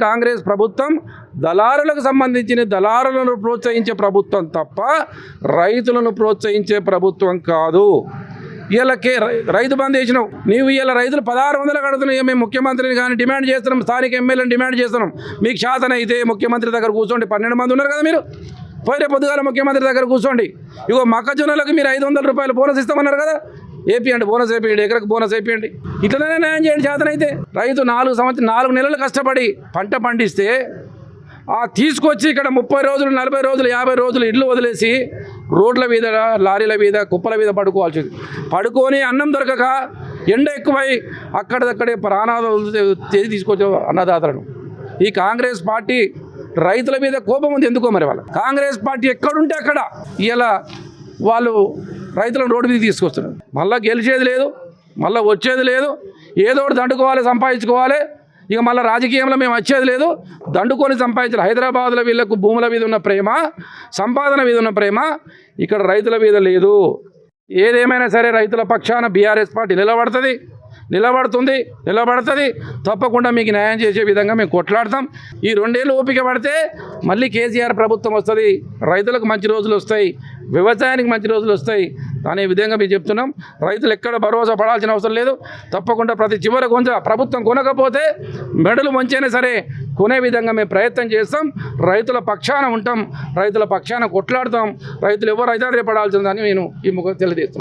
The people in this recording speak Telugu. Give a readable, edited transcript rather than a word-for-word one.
కాంగ్రెస్ ప్రభుత్వం దళారులకు సంబంధించిన దళారులను ప్రోత్సహించే ప్రభుత్వం తప్ప రైతులను ప్రోత్సహించే ప్రభుత్వం కాదు. వీళ్ళకే రైతు బంద్ చేసినావు నీవు. ఇలా రైతులు 1600 కడుతున్నాయి. మేము ముఖ్యమంత్రిని కానీ డిమాండ్ చేస్తున్నాం, స్థానిక ఎమ్మెల్యేని డిమాండ్ చేస్తున్నాం. మీకు శాతనైతే ముఖ్యమంత్రి దగ్గర కూర్చోండి. 12 మంది ఉన్నారు కదా మీరు. పోయిన పొద్దుగాల ముఖ్యమంత్రి దగ్గర కూర్చోండి. ఇగో మొక్కజొన్నలకు మీరు 500 రూపాయలు బోనస్ ఇస్తామన్నారు కదా, ఏపీయండి, బోనస్ వేపియండి, ఎకరకు బోనస్ వేపియండి. ఇట్లనే న్యాయం చేయండి శాతనైతే. రైతు 4 నెలలు కష్టపడి పంట పండిస్తే తీసుకొచ్చి ఇక్కడ 30 రోజులు 40 రోజులు 50 రోజులు ఇల్లు వదిలేసి రోడ్ల మీద లారీల మీద కుప్పల మీద పడుకోవాల్సింది. పడుకొని అన్నం దొరకక ఎండ ఎక్కువై అక్కడిదక్కడే ప్రాణాలు తీసుకొచ్చే అన్నదాతలను ఈ కాంగ్రెస్ పార్టీ రైతుల మీద కోపం ఉంది. ఎందుకో మరి వాళ్ళ కాంగ్రెస్ పార్టీ ఎక్కడుంటే అక్కడ ఇలా వాళ్ళు రైతులను రోడ్డు మీద తీసుకొస్తున్నారు. మళ్ళీ గెలిచేది లేదు, మళ్ళీ వచ్చేది లేదు. ఏదో ఒకటి దండుకోవాలి, సంపాదించుకోవాలి. ఇక మళ్ళీ రాజకీయంలో మేము వచ్చేది లేదు, దండుకొని సంపాదించాలి. హైదరాబాద్లో వీళ్ళకు భూముల మీద ఉన్న ప్రేమ, సంపాదన మీద ఉన్న ప్రేమ ఇక్కడ రైతుల మీద లేదు. ఏదేమైనా సరే రైతుల పక్షాన బీఆర్ఎస్ పార్టీ నిలబడుతుంది. తప్పకుండా మీకు న్యాయం చేసే విధంగా మేము కొట్లాడతాం. ఈ 2 ఏళ్ళు ఓపిక పడితే మళ్ళీ కేసీఆర్ ప్రభుత్వం వస్తుంది, రైతులకు మంచి రోజులు వస్తాయి, వ్యవసాయానికి మంచి రోజులు వస్తాయి అనే విధంగా మేము చెప్తున్నాం. రైతులు ఎక్కడ భరోసా పడాల్సిన అవసరం లేదు. తప్పకుండా ప్రతి చివరి ప్రభుత్వం కొనకపోతే మెడలు వంచైనా సరే కొనే విధంగా మేము ప్రయత్నం చేస్తాం. రైతుల పక్షాన ఉంటాం, రైతుల పక్షాన కొట్లాడతాం. రైతులు ఎవరు అయితే పడాల్సిందని నేను ఈ ముఖం తెలియజేస్తున్నాను.